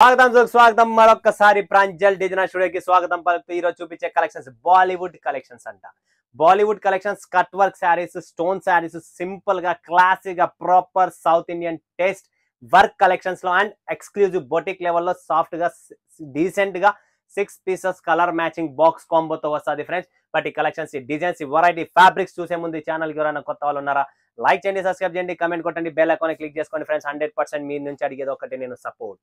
స్వాగతం మరొకసారి ప్రాంజల్ డిజైనర్ స్టూడియోకి స్వాగతం పలుకుతూ ఈరోజు చూపించే కలెక్షన్స్ బాలీవుడ్ కలెక్షన్స్ అంట. Bollywood collections cut work saris, stone saris, simple గా క్లాసిక్ గా proper south Indian taste work collections లో అండ్ ఎక్స్క్లూజివ్ బొటిక్ లెవెల్లో సాఫ్ట్ గా డీసెంట్ గా 6 పీసెస్ కలర్ మ్యాచింగ్ బాక్స్ కాంబోతో వస్తుంది ఫ్రెండ్స్. బట్ ఈ కలెక్షన్స్, ఈ డిజైన్స్, ఈ వెరైటీ ఫ్యాబ్రిక్స్ చూసే ముందు ఈ ఛానల్ కి ఎవరైనా కొత్త వాళ్ళు ఉన్నారా, లైక్ చేయండి, సబ్స్క్రైబ్ చేయండి, కమెంట్ కొట్టండి, బెల్ ఐకాన్ క్లిక్ చేసుకోండి ఫ్రెండ్స్. 100% మీ నుంచి అడిగేది ఒకటి, నేను సపోర్ట్.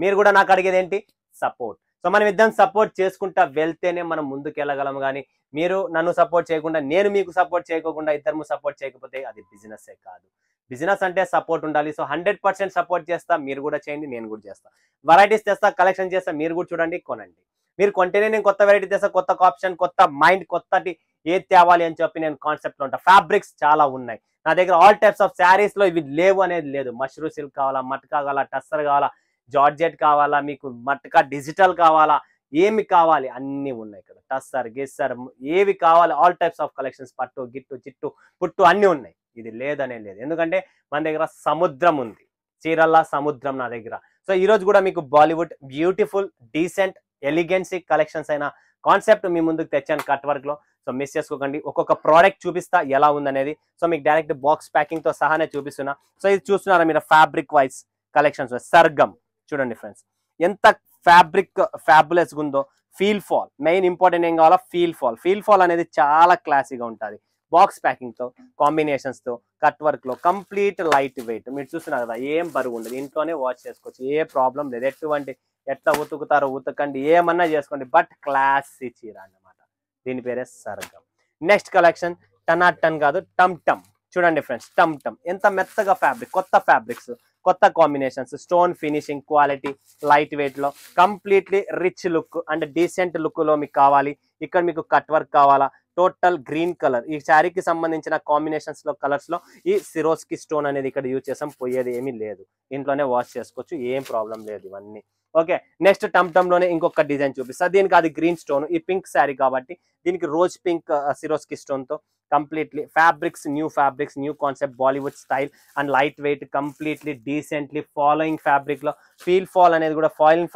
మీరు కూడా నాకు అడిగేది ఏంటి? సపోర్ట్. సో మనం ఇద్దరం సపోర్ట్ చేసుకుంటా వెళ్తేనే మనం ముందుకు వెళ్ళగలం. కానీ మీరు నన్ను సపోర్ట్ చేయకుండా, నేను మీకు సపోర్ట్ చేయకుండా, ఇద్దరు సపోర్ట్ చేయకపోతే అది బిజినెస్ కాదు. బిజినెస్ అంటే సపోర్ట్ ఉండాలి. సో 100% సపోర్ట్ చేస్తా, మీరు కూడా చేయండి, నేను కూడా చేస్తా. వెరైటీస్ తెస్తా, కలెక్షన్ చేస్తా, మీరు కూడా చూడండి, కొనండి. మీరు కొంటేనే నేను కొత్త వెరైటీ తెస్తా, కొత్త ఆప్షన్, కొత్త మైండ్, కొత్తటి ఏది తేవాలి అని చెప్పి నేను కాన్సెప్ట్ లో ఉంటా. ఫ్యాబ్రిక్స్ చాలా ఉన్నాయి నా దగ్గర. ఆల్ టైప్స్ ఆఫ్ శారీస్ లో ఇవి లేవు అనేది లేదు. మష్రూ సిల్క్ కావాలా, మట్కా కావాలా, టస్సర్ కావాలా, జార్జెట్ కావాలా, మీకు మట్కా డిజిటల్ కావాలా, ఏమి కావాలి అన్ని ఉన్నాయి కదా. టస్సర్, గిస్సర్, ఏవి కావాలి, ఆల్ టైప్స్ ఆఫ్ కలెక్షన్స్, పట్టు, గిట్టు, చిట్టు, పుట్టు అన్ని ఉన్నాయి. ఇది లేదనే లేదు, ఎందుకంటే మన దగ్గర సముద్రం ఉంది, చీరల్లా సముద్రం నా దగ్గర. సో ఈ రోజు కూడా మీకు బాలీవుడ్ బ్యూటిఫుల్ డీసెంట్ ఎలిగెన్సీ కలెక్షన్స్ అయిన కాన్సెప్ట్ మీ ముందుకు తెచ్చాను కట్ వర్క్ లో. సో మిస్ చేసుకోకండి. ఒక్కొక్క ప్రోడక్ట్ చూపిస్తా ఎలా ఉందనేది. సో మీకు డైరెక్ట్ బాక్స్ ప్యాకింగ్ తో సహానే చూపిస్తున్నా. సో ఇది చూస్తున్నారా మీరు, ఫ్యాబ్రిక్ వైజ్ కలెక్షన్స్. సర్గం చూడండి ఫ్రెండ్స్, ఎంత ఫ్యాబ్రిక్ ఫ్యాబులస్ ఉందో. ఫీల్ ఫాల్ మెయిన్ ఇంపార్టెంట్ ఏం కావాలా, ఫీల్ ఫాల్. ఫీల్ ఫాల్ అనేది చాలా క్లాసీగా ఉంటుంది. బాక్స్ ప్యాకింగ్ తో, కాంబినేషన్స్ తో, కట్ వర్క్ లో, కంప్లీట్ లైట్ వెయిట్. మీరు చూస్తున్నారు కదా, ఏం బరువు ఉండదు, ఇంట్లోనే వాష్ చేసుకోవచ్చు, ఏ ప్రాబ్లం లేదు. ఎట్లా ఉతుకుతారో ఉతకండి, ఏమన్నా చేసుకోండి, బట్ క్లాసీ చీర అన్నమాట. దీని పేరే సర్గం. నెక్స్ట్ కలెక్షన్ టన్ కాదు, టమ్ టమ్. చూడండి ఫ్రెండ్స్, టమ్ టమ్ ఎంత మెత్తగా ఫ్యాబ్రిక్, కొత్త ఫ్యాబ్రిక్స్, కొత్త combinations, stone finishing, quality, light weight లో, completely rich look and decent look లో మీకు కావాలి. ఇక్కడ మీకు కట్ వర్క్ కావాలా, టోటల్ గ్రీన్ కలర్. ఈ శారీకి సంబంధించిన కాంబినేషన్స్ లో, కలర్స్ లో ఈ సిరోస్కి స్టోన్ అనేది ఇక్కడ యూజ్ చేసాం. పోయేది ఏమీ లేదు, ఇంట్లోనే వాష్ చేసుకోవచ్చు, ఏం ప్రాబ్లం లేదు ఇవన్నీ. ఓకే, నెక్స్ట్ టమ్ టమ్ లోనే ఇంకొక డిజైన్ చూపిస్తా. దీనికి అది గ్రీన్ స్టోన్, ఈ పింక్ శారీ కాబట్టి దీనికి రోజ్ పింక్ సిరోస్కి స్టోన్ తో completely fabrics, new concept, Bollywood style and light weight, completely decently following fabric లో. ఫీల్ ఫాల్ అనేది కూడా ఫాలోయింగ్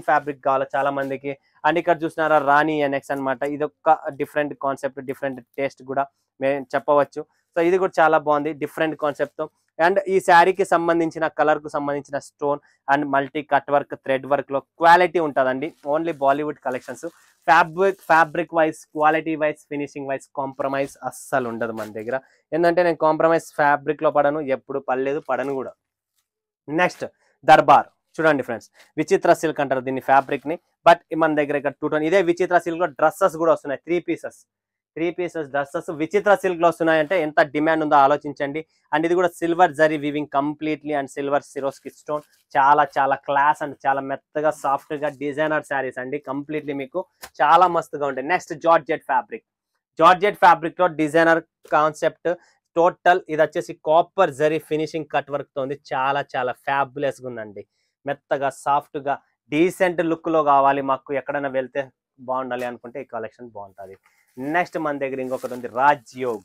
ఫ్యాబ్రిక్ కావాలి చాలా మందికి. అండ్ ఇక్కడ చూసినారా, రాణి ఎన్ఎక్స్ అనమాట. ఇది ఒక డిఫరెంట్ కాన్సెప్ట్, డిఫరెంట్ టేస్ట్ కూడా మేము చెప్పవచ్చు. సో ఇది కూడా చాలా బాగుంది, డిఫరెంట్ కాన్సెప్ట్ తో. అండ్ ఈ శారీకి సంబంధించిన కలర్ కు సంబంధించిన stone and multi cut work, thread work లో క్వాలిటీ ఉంటుందండి. Only Bollywood collections. Fabric wise, quality wise, finishing wise compromise అస్సలు ఉండదు మన దగ్గర. ఏంటంటే నేను కాంప్రమైజ్ ఫ్యాబ్రిక్ లో పడను, ఎప్పుడు పడలేదు, పడను కూడా. నెక్స్ట్ దర్బార్. చూడండి ఫ్రెండ్స్, విచిత్ర సిల్క్ అంటారు దీన్ని ఫ్యాబ్రిక్ ని. బట్ మన దగ్గర ఇక్కడ 2 ఇదే విచిత్ర సిల్క్ లో డ్రెస్సెస్ కూడా వస్తున్నాయి. 3 పీసెస్ డ్రెస్సెస్ విచిత్ర సిల్క్ లో వస్తున్నాయంటే ఎంత డిమాండ్ ఉందో ఆలోచించండి. అండ్ ఇది కూడా silver zari weaving completely and silver Swarovski stone. చాలా చాలా క్లాస్ అండ్ చాలా మెత్తగా సాఫ్ట్ గా డిజైనర్ శారీస్ అండి. కంప్లీట్లీ మీకు చాలా మస్తుగా ఉంటాయి. నెక్స్ట్ జార్జెట్ ఫ్యాబ్రిక్ లో డిజైనర్ కాన్సెప్ట్. టోటల్ ఇది వచ్చేసి copper zari finishing cut work తో ఉంది. చాలా చాలా ఫ్యాబులస్ గా ఉందండి. మెత్తగా సాఫ్ట్ గా డీసెంట్ లుక్ లో కావాలి మాకు, ఎక్కడైనా వెళ్తే బాగుండాలి అనుకుంటే ఈ కలెక్షన్ బాగుంటుంది. నెక్స్ట్ మన దగ్గర ఇంకొకటి ఉంది, రాజ్యోగ్.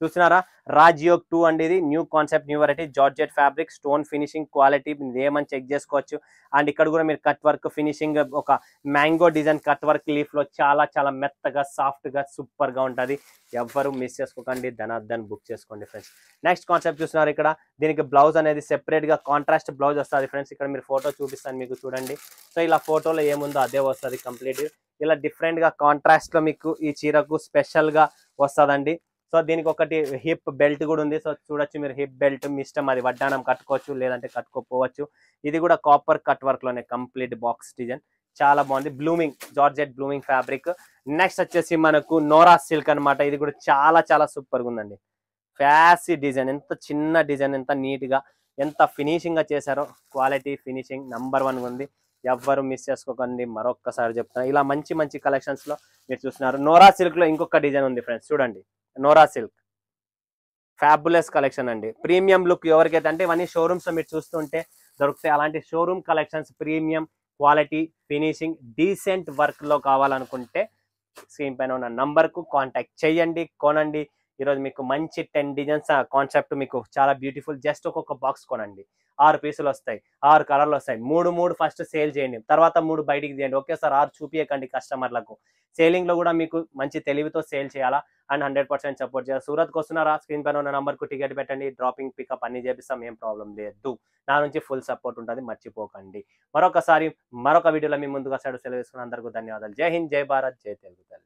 చూస్తున్నారా, రాజ్యోగ్ 2 అండి. ఇది new concept, new variety, georgette fabric, stone finishing, quality ఏమని చెక్ చేసుకోవచ్చు. అండ్ ఇక్కడ కూడా మీరు కట్ వర్క్ ఫినిషింగ్, ఒక mango design cut work leaf లో చాలా చాలా మెత్తగా సాఫ్ట్ గా సూపర్ గా ఉంటుంది. ఎవ్వరు మిస్ చేసుకోకండి, ధనార్దన్ బుక్ చేసుకోండి ఫ్రెండ్స్. నెక్స్ట్ కాన్సెప్ట్ చూస్తున్నారు, ఇక్కడ దీనికి బ్లౌజ్ అనేది సెపరేట్ గా కాంట్రాస్ట్ బ్లౌజ్ వస్తుంది ఫ్రెండ్స్. ఇక్కడ మీరు ఫోటో చూపిస్తాను మీకు, చూడండి. సో ఇలా ఫోటోలో ఏముందో అదే వస్తుంది కంప్లీట్. ఇలా డిఫరెంట్ గా కాంట్రాస్ట్ లో మీకు ఈ చీరకు స్పెషల్ గా వస్తుందండి. సో దీనికి ఒకటి హిప్ బెల్ట్ కూడా ఉంది. సో చూడొచ్చు మీరు, హిప్ బెల్ట్ మీ ఇష్టం, అది వడ్డానం కట్టుకోవచ్చు, లేదంటే కట్టుకోపోవచ్చు. ఇది కూడా కాపర్ కట్ వర్క్ లోనే కంప్లీట్ బాక్స్ డిజైన్, చాలా బాగుంది. Blooming georgette blooming fabric. Next వచ్చేసి మనకు నోరా సిల్క్ అనమాట. ఇది కూడా చాలా చాలా సూపర్ గా ఉందండి. ఫ్యాన్సీ డిజైన్, ఎంత చిన్న డిజైన్, ఎంత నీట్ గా, ఎంత ఫినిషింగ్ గా చేశారో. క్వాలిటీ ఫినిషింగ్ నంబర్ 1 ఉంది, ఎవ్వరు మిస్ చేసుకోకండి. మరొక్కసారి చెప్తాను, ఇలా మంచి మంచి కలెక్షన్స్ లో మీరు చూస్తున్నారు. నోరా సిల్క్ లో ఇంకొక డిజైన్ ఉంది ఫ్రెండ్స్, చూడండి. నోరా సిల్క్ ఫ్యాబులస్ కలెక్షన్ అండి. ప్రీమియం లుక్ ఎవరికైతే, అంటే ఇవన్నీ షోరూమ్స్ లో మీరు చూస్తుంటే దొరుకుతాయి. అలాంటి showroom collections, premium quality finishing decent work లో కావాలనుకుంటే స్క్రీన్ పైన ఉన్న నంబర్ కు కాంటాక్ట్ చేయండి, కొనండి. ఈరోజు మీకు మంచి 10 డిజైన్స్ కాన్సెప్ట్ మీకు చాలా బ్యూటిఫుల్. జస్ట్ ఒక్కొక్క బాక్స్ కొనండి, 6 పీసులు వస్తాయి, 6 కలర్లు వస్తాయి. 3 ఫస్ట్ సేల్ చేయండి, తర్వాత 3 బయటికి తీయండి. ఒకేసారి 6 చూపియకండి కస్టమర్లకు. సేలింగ్ లో కూడా మీకు మంచి తెలివితో సేల్ చేయాలా అండ్ 100% సపోర్ట్ చేయాలి. సూరత్కి వస్తున్నారా, స్క్రీన్ పైన ఉన్న నంబర్కు టికెట్ పెట్టండి, డ్రాపింగ్ పికప్ అన్ని చేపిస్తాం, ఏం ప్రాబ్లం లేదు. నా నుంచి ఫుల్ సపోర్ట్ ఉంటుంది, మర్చిపోకండి. మరొక వీడియోలో మీ ముందుకు వస్తాడు. సెలవు తీసుకుని అందరికీ ధన్యవాదాలు. జై హింద్, జై భారత్, జై తెలుగు తల్లి.